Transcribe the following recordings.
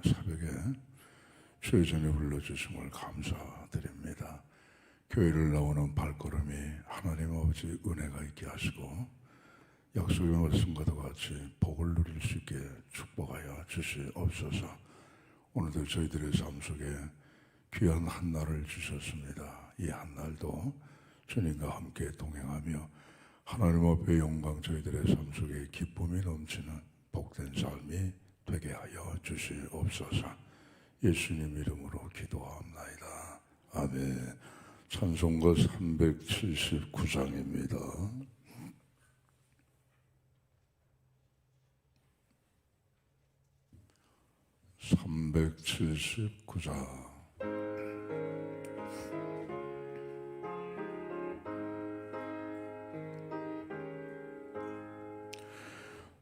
새벽에 주의 전에 불러주심을 감사드립니다. 교회를 나오는 발걸음이 하나님 아버지 은혜가 있게 하시고 약속의 말씀과도 같이 복을 누릴 수 있게 축복하여 주시옵소서. 오늘도 저희들의 삶 속에 귀한 한 날을 주셨습니다. 이 한 날도 주님과 함께 동행하며 하나님 앞에 영광, 저희들의 삶 속에 기쁨이 넘치는 복된 삶이 되게 하여 주시옵소서. 예수님 이름으로 기도합나이다. 아멘. 찬송가 379장입니다.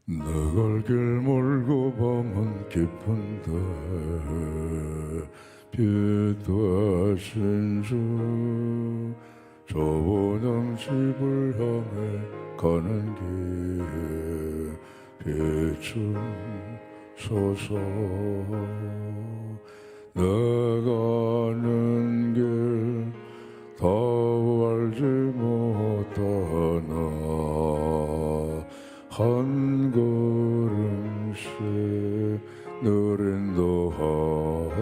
나갈 길 멀고 밤은 깊은데 빛하신 주 저보당 집을 향해 가는 길 비추소서. 나가는 길 다 알지 못하나 한 걸음씩 늘 인도하소서.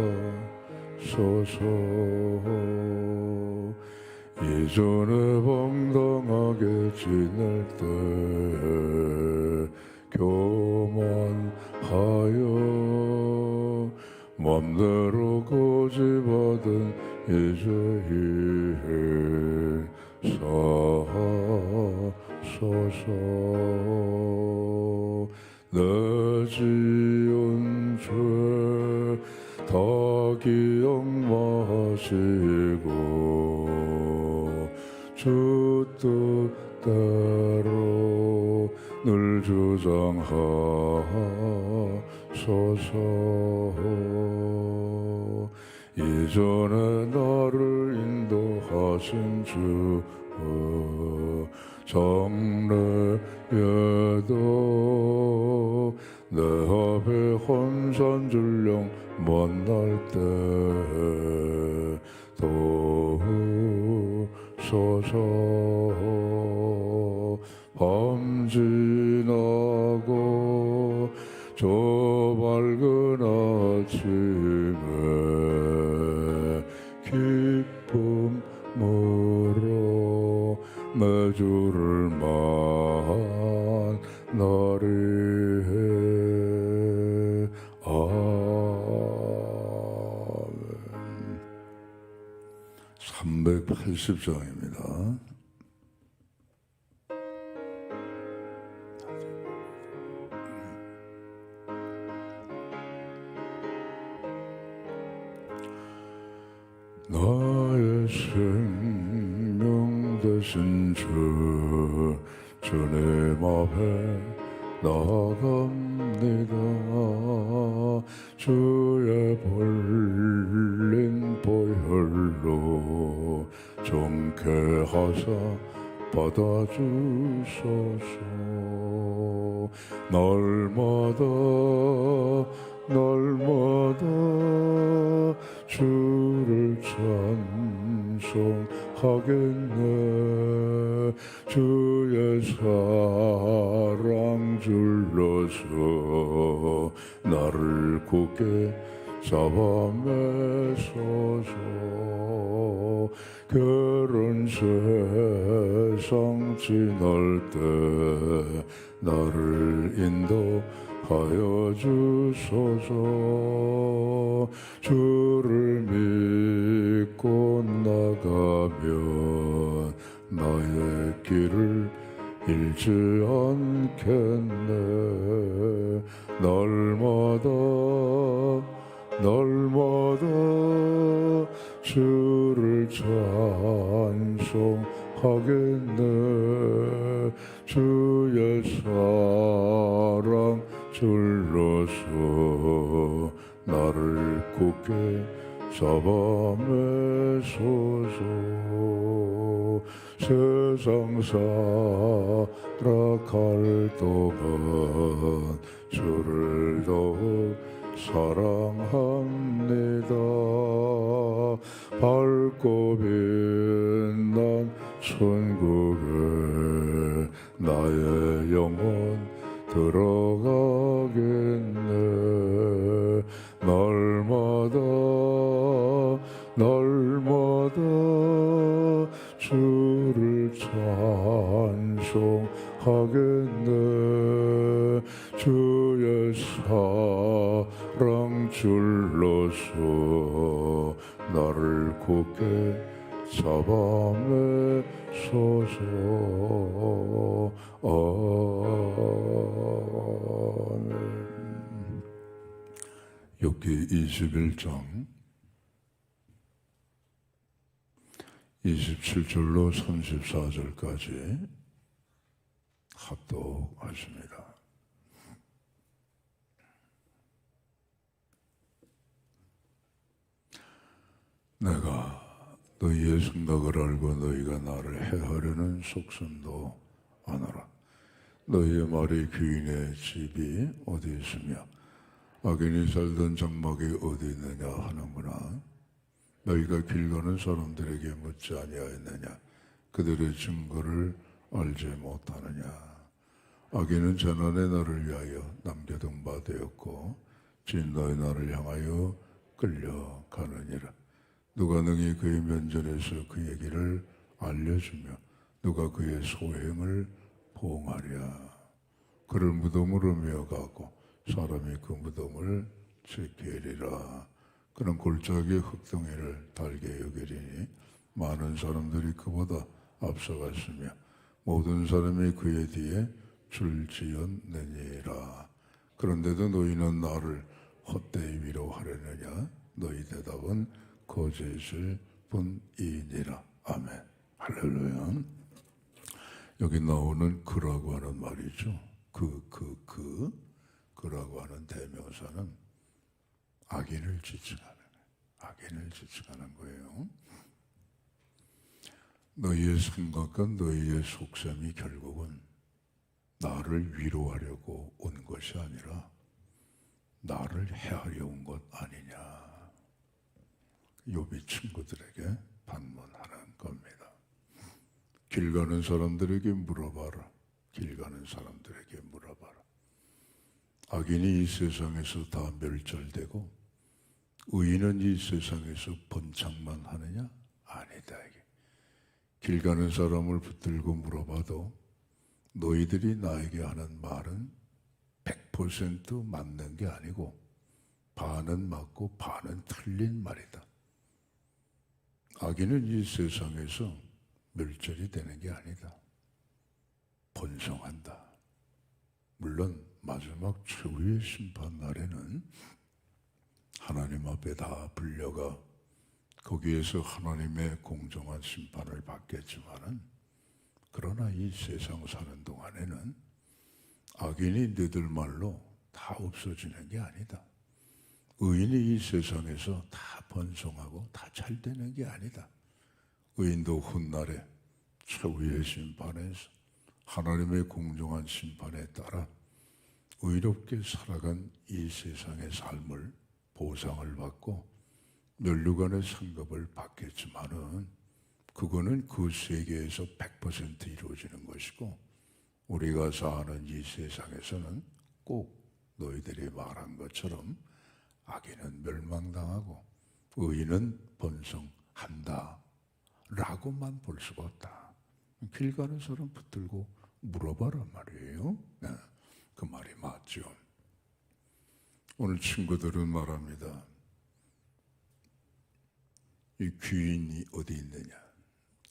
이전에 방당하게 지낼 때 교만하여 맘대로 고집하던 이제 일사소서. 내 지은 죄 다 기억 마시고 주 뜻대로 늘 주장하소서. 이전에 나를 인도하신 주 장래에도 내 앞에 혼산줄령 만날 때 도우소서. 밤 지나고 저 밝은 아침에 기쁨으로 매주를 만나리. 아멘. 380장입니다. 나의 생명 되신 주 주님 앞에 나아갑니다. 주의 벌린 보혈로 정케 하사 받아주소서. 날마다 주를 찬송하겠네. 주의 사랑 줄러서 나를 굳게 잡아매소서. 그런 세상 지날 때 나를 인도하여 주소서. 주를 믿고 나가면 나의 길을 잃지 않겠네. 날마다 주를 찬송하겠네. 주의 사랑 줄러서 나를 굳게 잡아매소서. 세상 살아갈 동안 주를 더욱 사랑합니다. 밝고 빛난 천국에 나의 영혼 들어가겠네. 날마다 주를 찬송하겠네. 주의 사랑 줄로서 나를 굳게 잡아매소서. 아멘. 욥기 21장 27절로 34절까지 합독하십니다. 내가 너희의 생각을 알고 너희가 나를 해하려는 속셈도 아노라. 너희의 말이 귀인의 집이 어디 있으며 악인이 살던 장막이 어디 있느냐 하는구나. 너희가 길 가는 사람들에게 묻지 아니하였느냐. 그들의 증거를 알지 못하느냐. 악인은 재난의 날을 위하여 남겨둔 바 되었고 진노의 날을 향하여 끌려가느니라. 누가 능히 그의 면전에서 그의 길을 알려주며 누가 그의 소행을 보응하랴. 그를 무덤으로 메어가고 사람이 그 무덤을 지키리라. 그는 골짜기의 흙덩이를 달게 여기리니 많은 사람들이 그보다 앞서갔으며 모든 사람이 그의 뒤에 줄지었느니라. 그런데도 너희는 나를 헛되이 위로하려느냐. 너희 대답은 거짓일 뿐이니라. 아멘. 할렐루야. 여기 나오는 그라고 하는 말이죠. 그라고 하는 대명사는 악인을 지칭하는 거예요. 너희의 생각과 너희의 속셈이 결국은 나를 위로하려고 온 것이 아니라 나를 해하려 온 것 아니냐. 욥이 친구들에게 반문하는 겁니다. 길 가는 사람들에게 물어봐라. 길 가는 사람들에게 물어봐라. 악인이 이 세상에서 다 멸절되고 의인은 이 세상에서 번창만 하느냐? 아니다. 길 가는 사람을 붙들고 물어봐도 너희들이 나에게 하는 말은 100% 맞는 게 아니고 반은 맞고 반은 틀린 말이다. 악인은 이 세상에서 멸절이 되는 게 아니다. 번성한다. 물론 마지막 최후의 심판 날에는 하나님 앞에 다 불려가 거기에서 하나님의 공정한 심판을 받겠지만은, 그러나 이 세상 사는 동안에는 악인이 너희들 말로 다 없어지는 게 아니다. 의인이 이 세상에서 다 번성하고 다 잘 되는 게 아니다. 의인도 훗날에 최후의 심판에서 하나님의 공정한 심판에 따라 의롭게 살아간 이 세상의 삶을 보상을 받고 면류관의 상급을 받겠지만은, 그거는 그 세계에서 100% 이루어지는 것이고, 우리가 사는 이 세상에서는 꼭 너희들이 말한 것처럼 악인은 멸망당하고 의인은 번성한다 라고만 볼 수가 없다. 길 가는 사람 붙들고 물어봐란 말이에요. 네, 그 말이 맞죠. 오늘 친구들은 말합니다. 이 귀인이 어디 있느냐,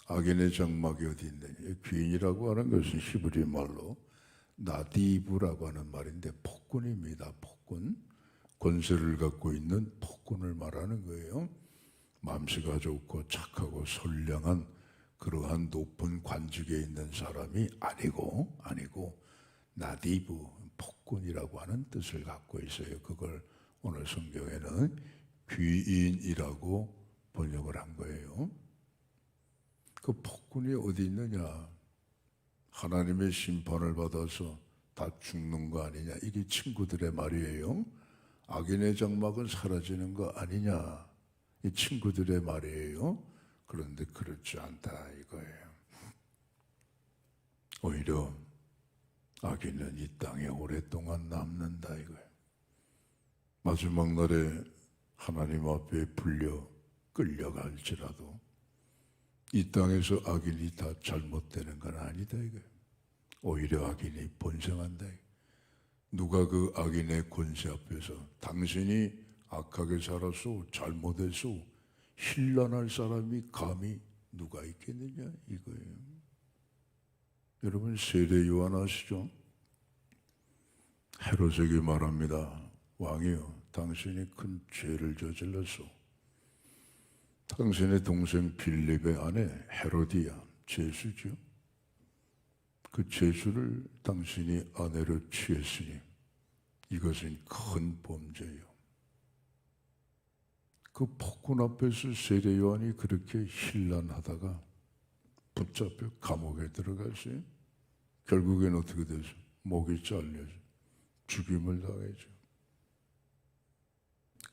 악인의 장막이 어디 있느냐. 이 귀인이라고 하는 것은 히브리 말로 나디브라고 하는 말인데 폭군입니다. 폭군, 권세를 갖고 있는 폭군을 말하는 거예요. 맘씨가 좋고 착하고 선량한 그러한 높은 관직에 있는 사람이 아니고 나디브, 폭군이라고 하는 뜻을 갖고 있어요. 그걸 오늘 성경에는 귀인이라고 번역을 한 거예요. 그 폭군이 어디 있느냐? 하나님의 심판을 받아서 다 죽는 거 아니냐? 이게 친구들의 말이에요. 악인의 장막은 사라지는 거 아니냐, 이 친구들의 말이에요. 그런데 그렇지 않다 이거예요. 오히려 악인은 이 땅에 오랫동안 남는다 이거예요. 마지막 날에 하나님 앞에 끌려갈지라도 이 땅에서 악인이 다 잘못되는 건 아니다 이거예요. 오히려 악인이 번성한다. 누가 그 악인의 권세 앞에서 당신이 악하게 살았소, 잘못했소, 힐난할 사람이 감히 누가 있겠느냐 이거예요. 여러분 세례 요한 아시죠? 헤롯에게 말합니다. 왕이여, 당신이 큰 죄를 저질렀소. 당신의 동생 빌립의 아내 헤로디아, 제수죠. 그 제수를 당신이 아내로 취했으니 이것은 큰 범죄요. 그 폭군 앞에서 세례 요한이 그렇게 힐난하다가 붙잡혀 감옥에 들어갔어요. 결국엔 어떻게 됐어요? 목이 잘려서 죽임을 당했죠.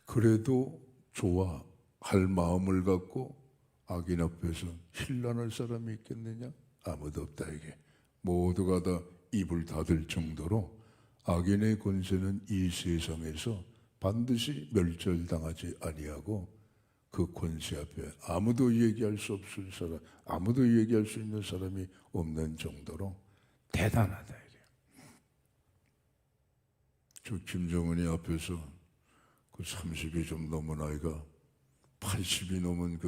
그래도 좋아할 마음을 갖고 악인 앞에서 힐난할 사람이 있겠느냐? 아무도 없다 이게. 모두가 다 입을 닫을 정도로 악인의 권세는 이 세상에서 반드시 멸절당하지 아니하고 그 권세 앞에 아무도 얘기할 수 없을 사람, 아무도 얘기할 수 있는 사람이 없는 정도로 대단하다 이게. 저 김정은이 앞에서 그 30이 좀 넘은 아이가 80이 넘은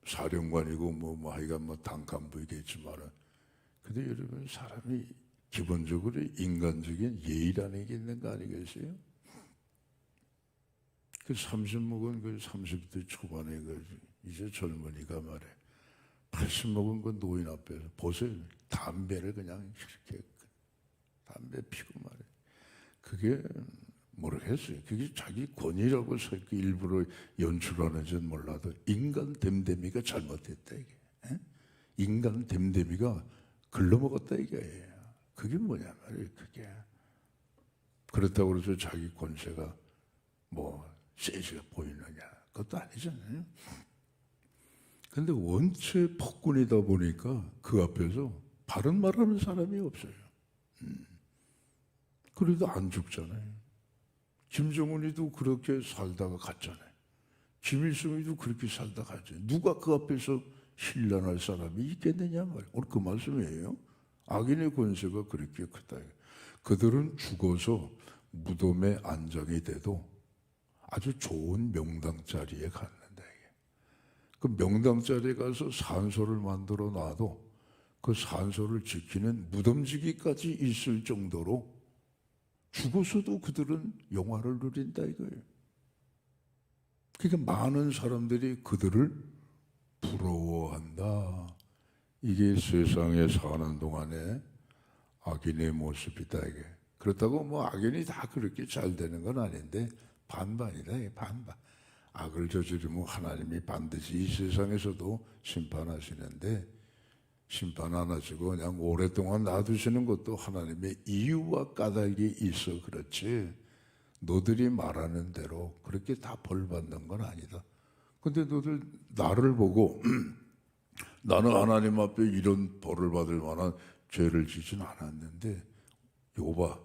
사령관이고 하여간 당간부이겠지만, 근데 여러분 사람이 기본적으로 인간적인 예의라는 게 있는 거 아니겠어요? 그 30 먹은 그 30대 초반에 이제 젊은이가 말해 80 먹은 그 노인 앞에서 보세요. 담배를 그냥 이렇게 담배 피고 말해. 그게 모르겠어요. 그게 자기 권위라고 일부러 연출하는지는 몰라도 인간 됨됨이가 잘못했다 이게. 인간 됨됨이가 글러먹었다 이게. 그게 뭐냐 말이에요. 그게 그렇다고 해서 자기 권세가 세지가 보이느냐, 그것도 아니잖아요. 근데 원체 폭군이다 보니까 그 앞에서 바른 말하는 사람이 없어요. 그래도 안 죽잖아요. 김정은이도 그렇게 살다가 갔잖아요. 김일성이도 그렇게 살다가 갔잖아요. 누가 그 앞에서 힐난할 사람이 있겠느냐 말이에요. 오늘 그 말씀이에요. 악인의 권세가 그렇게 크다. 그들은 죽어서 무덤에 안장이 돼도 아주 좋은 명당 자리에 갔는데, 그 명당 자리에 가서 산소를 만들어 놔도 그 산소를 지키는 무덤지기까지 있을 정도로 죽어서도 그들은 영화를 누린다 이거예요. 그러니까 많은 사람들이 그들을 부러워한다. 이게 세상에 사는 동안에 악인의 모습이다 이게. 그렇다고 악인이 다 그렇게 잘 되는 건 아닌데 반반이다 이게. 반반. 악을 저지르면 하나님이 반드시 이 세상에서도 심판하시는데, 심판 안 하시고 그냥 오랫동안 놔두시는 것도 하나님의 이유와 까닭이 있어 그렇지, 너들이 말하는 대로 그렇게 다 벌 받는 건 아니다. 근데 너들 나를 보고 나는 하나님 앞에 이런 벌을 받을 만한 죄를 지진 않았는데, 요봐,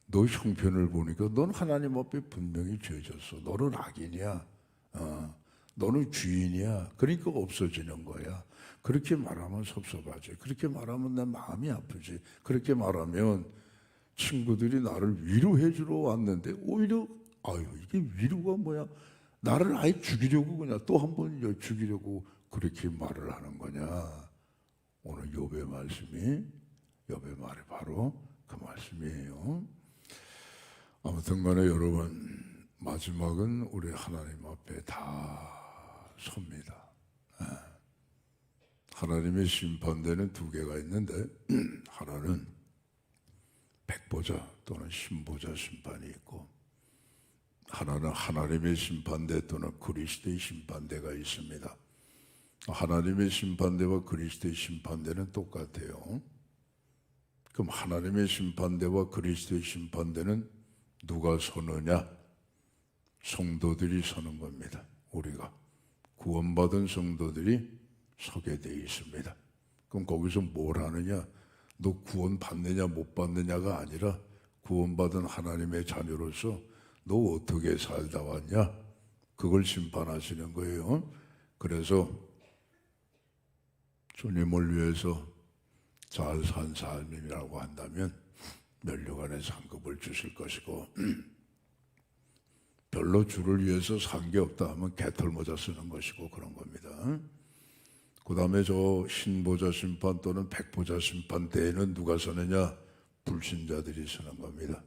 너 형편을 보니까 넌 하나님 앞에 분명히 죄 졌어. 너는 악인이야. 너는 주인이야. 그러니까 없어지는 거야. 그렇게 말하면 섭섭하지. 그렇게 말하면 내 마음이 아프지. 그렇게 말하면 친구들이 나를 위로해 주러 왔는데 오히려 이게 위로가 뭐야? 나를 아예 죽이려고 그냥 또 한 번 죽이려고 그렇게 말을 하는 거냐? 오늘 욥의 말씀이, 욥의 말이 바로 그 말씀이에요. 아무튼 간에 여러분, 마지막은 우리 하나님 앞에 다 섭니다. 하나님의 심판대는 두 개가 있는데, 하나는 백보자 또는 신보자 심판이 있고, 하나는 하나님의 심판대 또는 그리스도의 심판대가 있습니다. 하나님의 심판대와 그리스도의 심판대는 똑같아요. 그럼 하나님의 심판대와 그리스도의 심판대는 누가 서느냐? 성도들이 서는 겁니다. 우리가 구원받은 성도들이 서게 돼 있습니다. 그럼 거기서 뭘 하느냐? 너 구원 받느냐 못 받느냐가 아니라 구원받은 하나님의 자녀로서 너 어떻게 살다 왔냐? 그걸 심판하시는 거예요. 그래서 주님을 위해서 잘 산 삶이라고 한다면 면류관의 상급을 주실 것이고, 별로 주를 위해서 산 게 없다 하면 개털모자 쓰는 것이고 그런 겁니다. 그 다음에 저 신보자 심판 또는 백보자 심판 때에는 누가 서느냐? 불신자들이 서는 겁니다.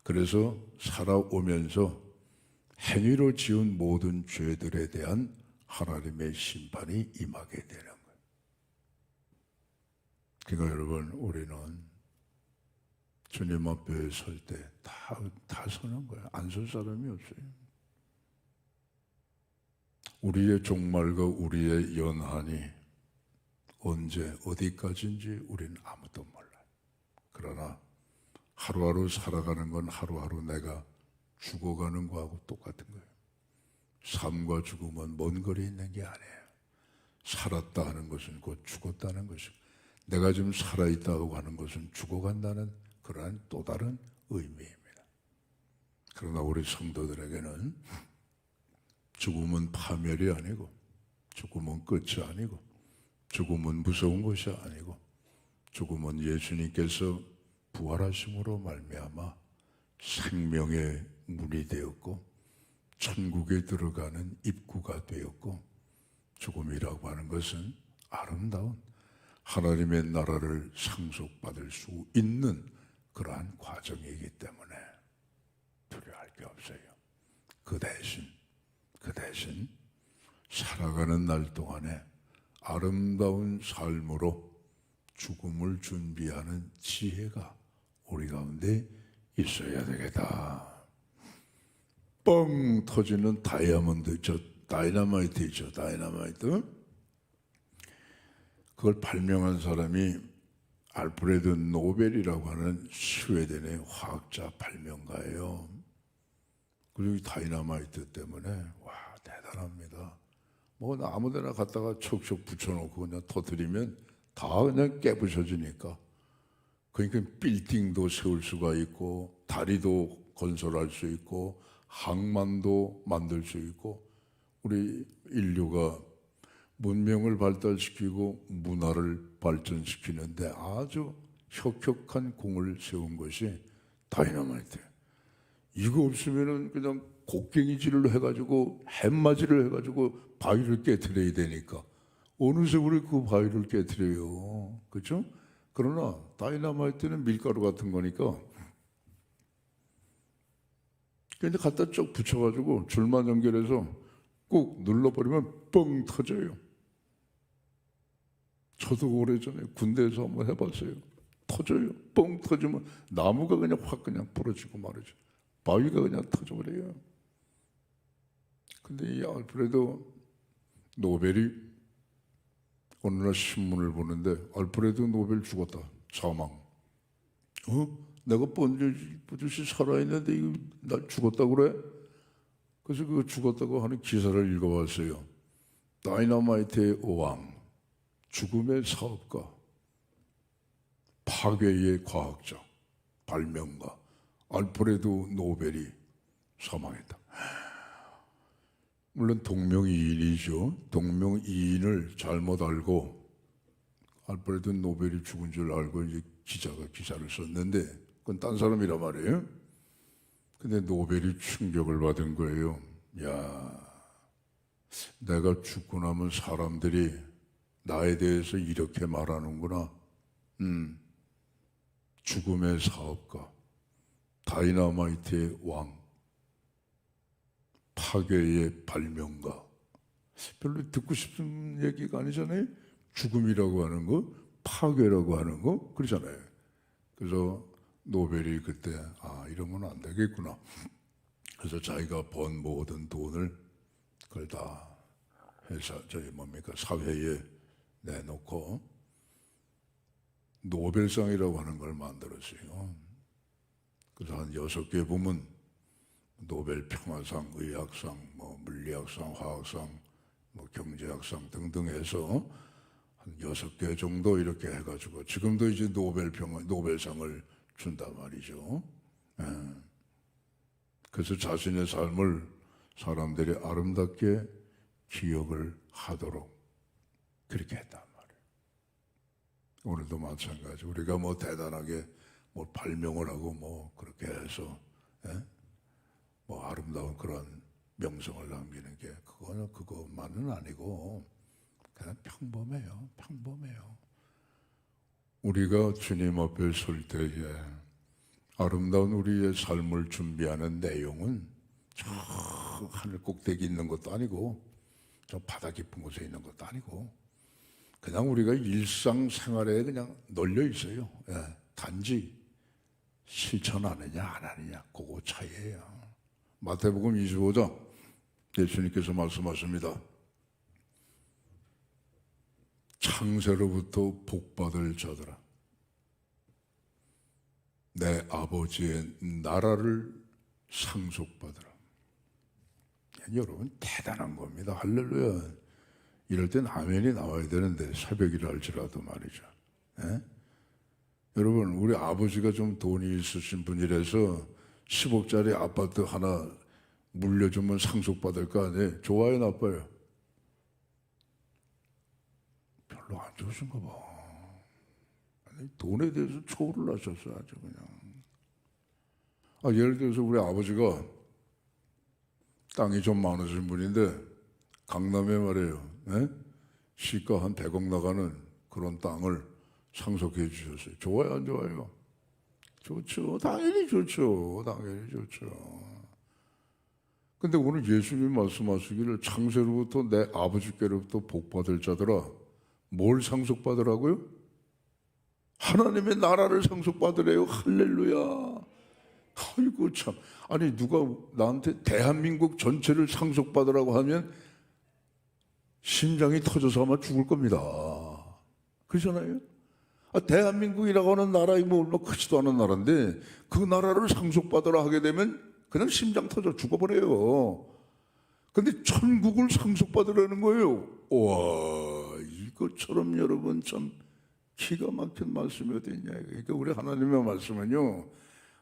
그래서 살아오면서 행위로 지은 모든 죄들에 대한 하나님의 심판이 임하게 되는 거예요. 그러니까 여러분, 우리는 주님 앞에 설 때 다 서는 거예요. 안 설 사람이 없어요. 우리의 종말과 우리의 연한이 언제 어디까지인지 우리는 아무도 몰라요. 그러나 하루하루 살아가는 건 하루하루 내가 죽어가는 거하고 똑같은 거예요. 삶과 죽음은 먼 거리에 있는 게 아니에요. 살았다 하는 것은 곧 죽었다는 것이고, 내가 지금 살아있다고 하는 것은 죽어간다는 그러한 또 다른 의미입니다. 그러나 우리 성도들에게는 죽음은 파멸이 아니고, 죽음은 끝이 아니고, 죽음은 무서운 것이 아니고, 죽음은 예수님께서 부활하심으로 말미암아 생명의 문이 되었고 천국에 들어가는 입구가 되었고, 죽음이라고 하는 것은 아름다운 하나님의 나라를 상속받을 수 있는 그러한 과정이기 때문에 두려워할 게 없어요. 그 대신 살아가는 날 동안에 아름다운 삶으로 죽음을 준비하는 지혜가 우리 가운데 있어야 되겠다. 뻥 터지는 다이너마이트 있죠. 다이너마이트. 그걸 발명한 사람이 알프레드 노벨이라고 하는 스웨덴의 화학자 발명가예요. 그리고 이 다이너마이트 때문에 와, 대단합니다. 뭐 아무데나 갖다가 척척 붙여놓고 그냥 터뜨리면 다 그냥 깨부셔지니까. 그러니까 빌딩도 세울 수가 있고, 다리도 건설할 수 있고, 항만도 만들 수 있고, 우리 인류가 문명을 발달시키고 문화를 발전시키는데 아주 혁혁한 공을 세운 것이 다이너마이트예요. 이거 없으면은 그냥 곡괭이질을 해가지고 햄맞이를 해가지고 바위를 깨트려야 되니까 어느새 우리 그 바위를 깨트려요. 그렇죠? 그러나 다이너마이트는 밀가루 같은 거니까 근데 갖다 쭉 붙여가지고 줄만 연결해서 꾹 눌러버리면 뻥 터져요. 저도 오래전에 군대에서 한번 해봤어요. 터져요. 뻥 터지면 나무가 그냥 확 그냥 부러지고 말이죠. 바위가 그냥 터져버려요. 근데 이 알프레드 노벨이 어느 날 신문을 보는데 알프레드 노벨 죽었다. 사망. 내가 뻔뻔히 살아있는데 이거 나 죽었다고 그래? 그래서 그 죽었다고 하는 기사를 읽어봤어요. 다이너마이트의 왕, 죽음의 사업가, 파괴의 과학자, 발명가 알프레드 노벨이 사망했다. 물론 동명이인이죠. 동명이인을 잘못 알고 알프레드 노벨이 죽은 줄 알고 이제 기자가 기사를 썼는데 그건 딴 사람이란 말이에요. 근데 노벨이 충격을 받은 거예요. 야, 내가 죽고 나면 사람들이 나에 대해서 이렇게 말하는구나. 죽음의 사업가, 다이너마이트의 왕, 파괴의 발명가. 별로 듣고 싶은 얘기가 아니잖아요. 죽음이라고 하는 거, 파괴라고 하는 거, 그러잖아요. 그래서 노벨이 그때 이러면 안 되겠구나. 그래서 자기가 번 모든 돈을 그걸 다 회사 사회에 내놓고 노벨상이라고 하는 걸 만들었어요. 그래서 한 6개 부문, 노벨 평화상, 의학상, 뭐 물리학상, 화학상, 뭐 경제학상 등등 해서 한 6개 정도 이렇게 해가지고 지금도 이제 노벨상을 준단 말이죠. 예. 그래서 자신의 삶을 사람들이 아름답게 기억을 하도록 그렇게 했단 말이에요. 오늘도 마찬가지. 우리가 뭐 대단하게 뭐 발명을 하고 뭐 그렇게 해서 뭐 아름다운 그런 명성을 남기는 게 그것만은 아니고 그냥 평범해요. 평범해요. 우리가 주님 앞에 설 때에 아름다운 우리의 삶을 준비하는 내용은 저 하늘 꼭대기 있는 것도 아니고 저 바다 깊은 곳에 있는 것도 아니고 그냥 우리가 일상생활에 그냥 널려 있어요. 단지 실천하느냐 안 하느냐 그거 차이예요. 마태복음 25장 예수님께서 말씀하십니다. 창세로부터 복받을 자들아 내 아버지의 나라를 상속받으라. 여러분 대단한 겁니다. 할렐루야. 이럴 땐 아멘이 나와야 되는데 새벽이라 할지라도 말이죠. 여러분 우리 아버지가 좀 돈이 있으신 분이라서 10억짜리 아파트 하나 물려주면 상속받을 거 아니에요? 좋아요 나빠요? 별로 안 좋으신가 봐. 아니, 돈에 대해서 초월을 하셨어요 아주 그냥. 예를 들어서 우리 아버지가 땅이 좀 많으신 분인데 강남에 말이에요. 시가 한 100억 나가는 그런 땅을 상속해 주셨어요. 좋아요 안 좋아요? 좋죠. 당연히 좋죠. 당연히 좋죠. 근데 오늘 예수님 말씀하시기를 창세로부터 내 아버지께로부터 복받을 자들아 뭘 상속받으라고요? 하나님의 나라를 상속받으래요. 할렐루야. 아이고 참. 아니 누가 나한테 대한민국 전체를 상속받으라고 하면 심장이 터져서 아마 죽을 겁니다. 그렇잖아요? 대한민국이라고 하는 나라이 뭐 얼마 크지도 않은 나라인데 그 나라를 상속받으라 하게 되면 그냥 심장 터져 죽어버려요. 근데 천국을 상속받으라는 거예요. 와, 이것처럼 여러분 참 기가 막힌 말씀이 어디 있냐. 그러니까 우리 하나님의 말씀은요,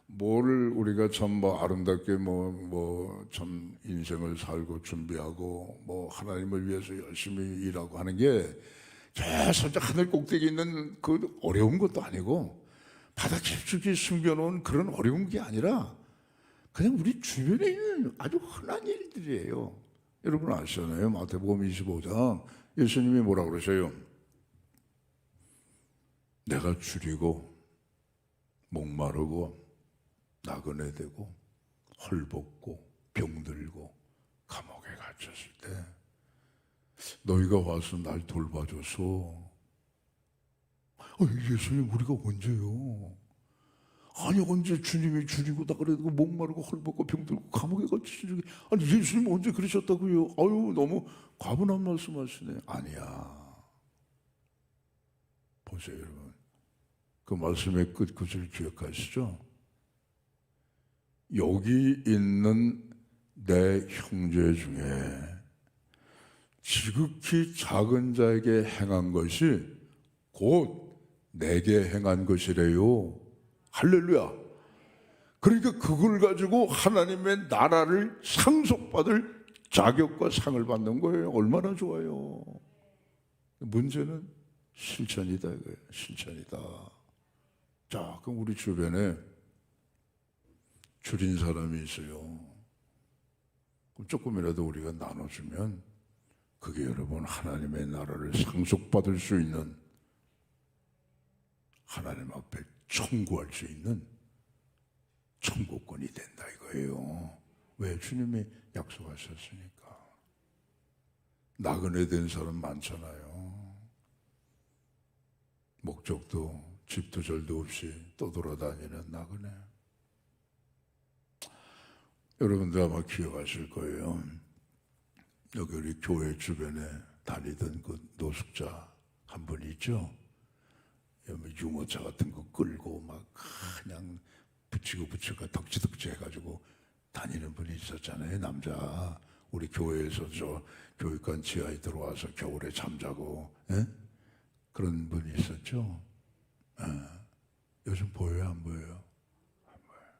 뭐를 우리가 참 뭐 아름답게 뭐 참 인생을 살고 준비하고 뭐 하나님을 위해서 열심히 일하고 하는 게 저 하늘 꼭대기 있는 그 어려운 것도 아니고 바다 깊숙이 숨겨놓은 그런 어려운 게 아니라 그냥 우리 주변에 있는 아주 흔한 일들이에요. 여러분 아시잖아요. 마태복음 25장 예수님이 뭐라 그러세요? 내가 줄이고 목마르고 나그네 되고 헐벗고 병들고 감옥에 갇혔을 때 너희가 와서 날 돌봐줘서 예수님 우리가 언제요? 아니 언제 주님이 줄이고 나그네 되고 목마르고 헐벗고 병들고 감옥에 갇히시지 아니 예수님 언제 그러셨다고요? 아유 너무 과분한 말씀하시네. 아니야. 보세요 여러분. 그 말씀의 끝 구절 기억하시죠? 여기 있는 내 형제 중에 지극히 작은 자에게 행한 것이 곧 내게 행한 것이래요. 할렐루야. 그러니까 그걸 가지고 하나님의 나라를 상속받을 자격과 상을 받는 거예요. 얼마나 좋아요. 문제는 실천이다 이거예요. 실천이다. 자, 그럼 우리 주변에 줄인 사람이 있어요. 그럼 조금이라도 우리가 나눠주면 그게 여러분 하나님의 나라를 상속받을 수 있는 하나님 앞에 청구할 수 있는 청구권이 된다 이거예요. 왜? 주님이 약속하셨으니까. 나그네 된 사람 많잖아요. 목적도 집도 절도 없이 떠돌아다니는 나그네. 여러분들 아마 기억하실 거예요. 여기 우리 교회 주변에 다니던 그 노숙자 한 분이 있죠. 뭐 유모차 같은 거 끌고 막 그냥 붙이고 덕지덕지 해가지고 다니는 분이 있었잖아요. 남자. 우리 교회에서 저 교육관 지하에 들어와서 겨울에 잠자고, 예? 그런 분이 있었죠. 요즘 보여요, 안 보여요? 안 보여요.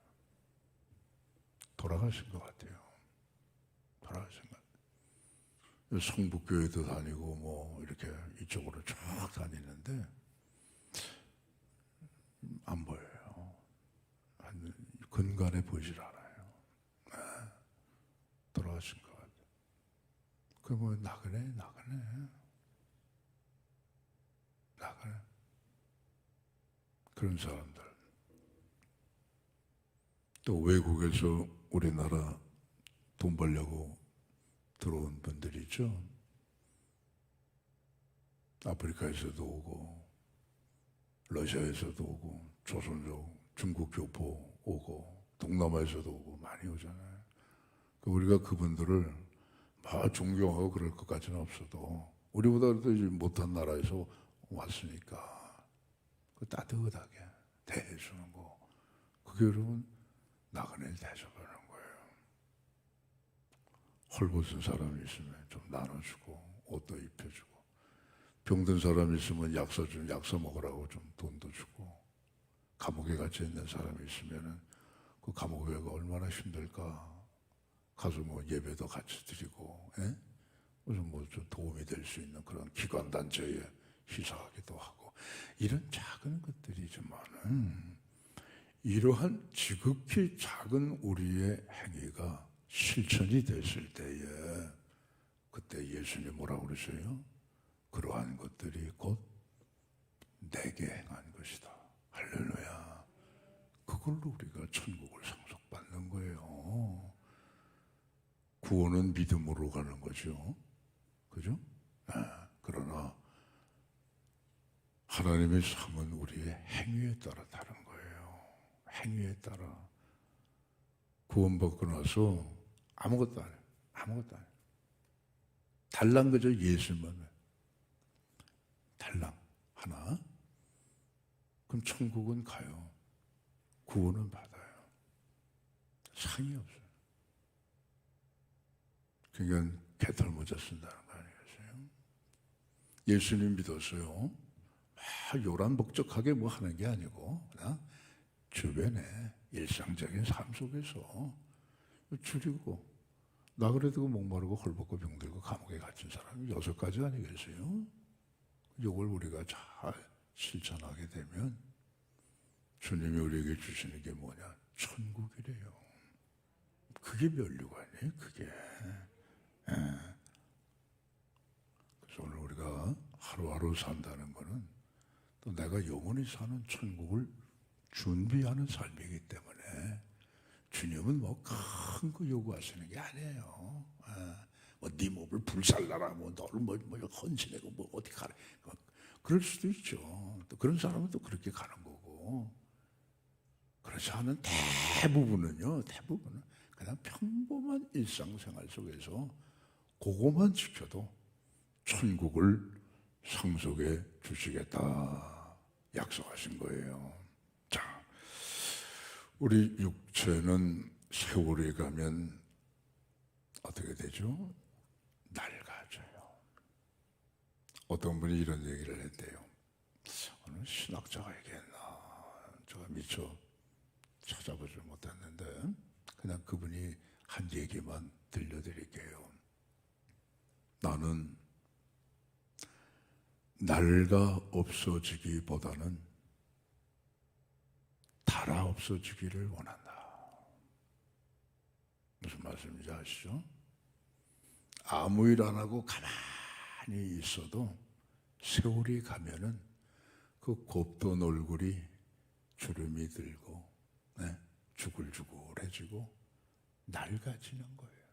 돌아가신 것 같아요. 돌아가신 것 같아요. 성북교회도 다니고 뭐 이렇게 이쪽으로 쭉 다니는데 안 보여요. 근간에 보질 않아요. 돌아가신 것 같아요. 그 뭐 나그네. 그런 사람들. 또 외국에서 우리나라 돈 벌려고 들어온 분들이 있죠. 아프리카에서도 오고 러시아에서도 오고 조선족 중국 교포 오고 동남아에서도 오고 많이 오잖아요. 우리가 그분들을 막 존경하고 그럴 것까지는 없어도 우리보다 더 못한 나라에서 왔으니까 그 따뜻하게 대해주는 거, 그게 여러분 나그네를 대접하는 거예요. 헐벗은 사람이 있으면 좀 나눠주고 옷도 입혀주고, 병든 사람이 있으면 약 먹으라고 좀 돈도 주고, 감옥에 갇혀 있는 사람이 있으면은 그 감옥에 가 얼마나 힘들까. 가서 뭐 예배도 같이 드리고, 예? 무슨 뭐 좀 도움이 될 수 있는 그런 기관 단체에 희사하기도 하고, 이런 작은 것들이지만은 이러한 지극히 작은 우리의 행위가 실천이 됐을 때에 그때 예수님 뭐라고 그러세요? 그러한 것들이 곧 내게 행한 것이다. 할렐루야. 그걸로 우리가 천국을 상속받는 거예요. 구원은 믿음으로 가는 거죠. 그죠? 그러나 하나님의 삶은 우리의 행위에 따라 다른 거예요. 행위에 따라. 구원받고 나서 아무것도 안 해요. 아무것도 안 해요. 달랑 그저 예수만 해요. 달랑 하나. 그럼 천국은 가요. 구원은 받아요. 상이 없어요. 그러니까 개털모자 쓴다는 거 아니겠어요? 예수님 믿었어요. 요란복적하게 뭐 하는 게 아니고 그냥 주변에 일상적인 삶 속에서 줄이고, 나 그래도 목마르고 헐벗고 병들고 감옥에 갇힌 사람이 6가지 아니겠어요? 이걸 우리가 잘 실천하게 되면 주님이 우리에게 주시는 게 뭐냐? 천국이래요. 그게 면류관이에요. 그게. 그래서 오늘 우리가 하루하루 산다는 거는 또 내가 영원히 사는 천국을 준비하는 삶이기 때문에 주님은 뭐 큰 거 요구하시는 게 아니에요. 뭐 네 몸을 불살라라, 뭐 너를 뭐 헌신하고 뭐 어디 가라. 그럴 수도 있죠. 또 그런 사람은 또 그렇게 가는 거고. 그렇지 않은 대부분은 그냥 평범한 일상생활 속에서 그것만 지켜도 천국을 상속해 주시겠다 약속하신 거예요. 자, 우리 육체는 세월이 가면 어떻게 되죠? 낡아져요. 어떤 분이 이런 얘기를 했대요. 어느 신학자가 얘기했나, 제가 미처 찾아보지 못했는데 그냥 그분이 한 얘기만 들려드릴게요. 나는 낡아 없어지기보다는 달아 없어지기를 원한다. 무슨 말씀인지 아시죠? 아무 일 안 하고 가만히 있어도 세월이 가면은 그 곱던 얼굴이 주름이 들고, 네? 주글주글해지고 낡아지는 거예요.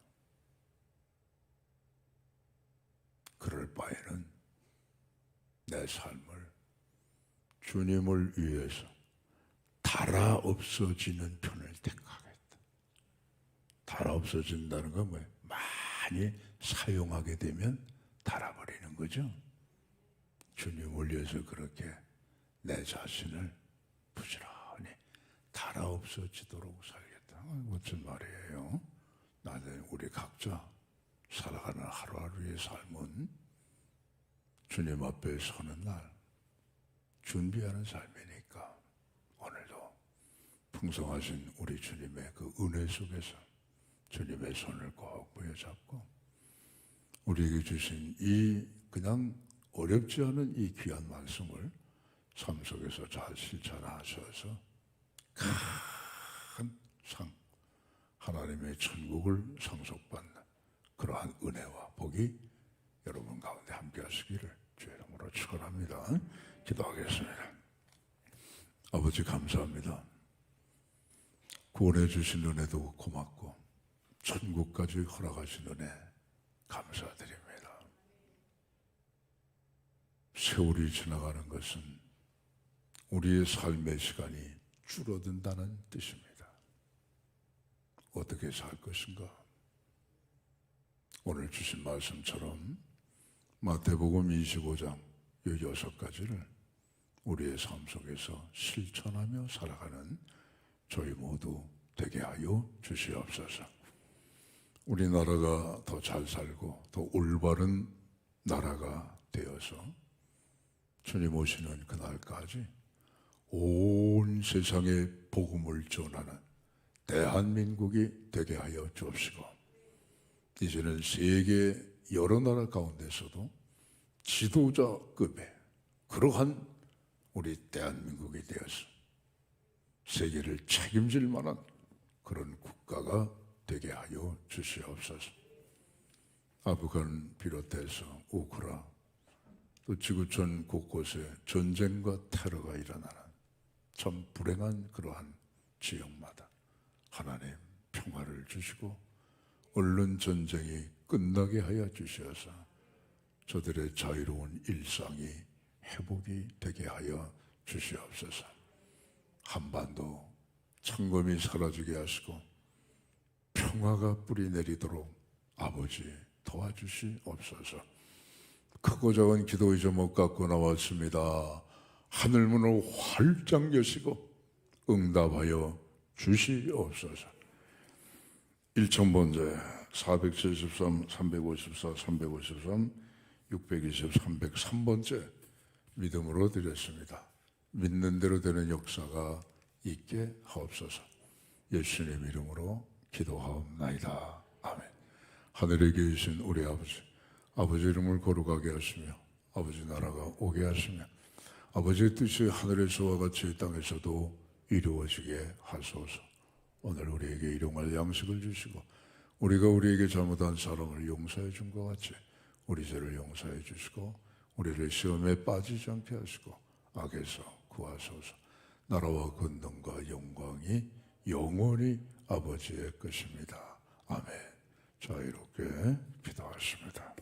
그럴 바에는 내 삶을 주님을 위해서 달아 없어지는 편을 택하겠다. 달아 없어진다는 건 뭐예요? 많이 사용하게 되면 달아버리는 거죠. 주님을 위해서 그렇게 내 자신을 부지런히 달아 없어지도록 살겠다. 멋진 말이에요. 나는 우리 각자 살아가는 하루하루의 삶은 주님 앞에 서는 날 준비하는 삶이니까 오늘도 풍성하신 우리 주님의 그 은혜 속에서 주님의 손을 꼭 부여잡고 우리에게 주신 이 그냥 어렵지 않은 이 귀한 말씀을 삶 속에서 잘 실천하셔서 큰 상, 하나님의 천국을 상속받는 그러한 은혜와 복이 여러분 가운데 함께 하시기를 주의 이름으로 축원합니다. 기도하겠습니다. 아버지 감사합니다. 구원해 주신 은혜도 고맙고 천국까지 허락하신 은혜 감사드립니다. 세월이 지나가는 것은 우리의 삶의 시간이 줄어든다는 뜻입니다. 어떻게 살 것인가? 오늘 주신 말씀처럼 마태복음 25장 이 6가지를 우리의 삶 속에서 실천하며 살아가는 저희 모두 되게 하여 주시옵소서. 우리나라가 더 잘 살고 더 올바른 나라가 되어서 주님 오시는 그날까지 온 세상에 복음을 전하는 대한민국이 되게 하여 주옵시고 이제는 세계 여러 나라 가운데서도 지도자급의 그러한 우리 대한민국이 되어서 세계를 책임질 만한 그런 국가가 되게 하여 주시옵소서. 아프간 비롯해서 우크라 또 지구촌 곳곳에 전쟁과 테러가 일어나는 참 불행한 그러한 지역마다 하나님 평화를 주시고 얼른 전쟁이 끝나게 하여 주셔서 저들의 자유로운 일상이 회복이 되게 하여 주시옵소서. 한반도 창검이 사라지게 하시고 평화가 뿌리 내리도록 아버지 도와주시옵소서. 크고 작은 기도의 제목 갖고 나왔습니다. 하늘문을 활짝 여시고 응답하여 주시옵소서. 1,000번째 473, 354, 353, 620, 303번째 믿음으로 드렸습니다. 믿는 대로 되는 역사가 있게 하옵소서. 예수님 이름으로 기도하옵나이다. 아멘. 하늘에 계신 우리 아버지, 아버지 이름을 거룩하게 하시며 아버지 나라가 오게 하시며 아버지의 뜻이 하늘에서와 같이 이 땅에서도 이루어지게 하소서. 오늘 우리에게 일용할 양식을 주시고 우리가 우리에게 잘못한 사람을 용서해 준 것 같이 우리 죄를 용서해 주시고 우리를 시험에 빠지지 않게 하시고 악에서 구하소서. 나라와 권능과 영광이 영원히 아버지의 것입니다. 아멘. 자유롭게 기도하십니다.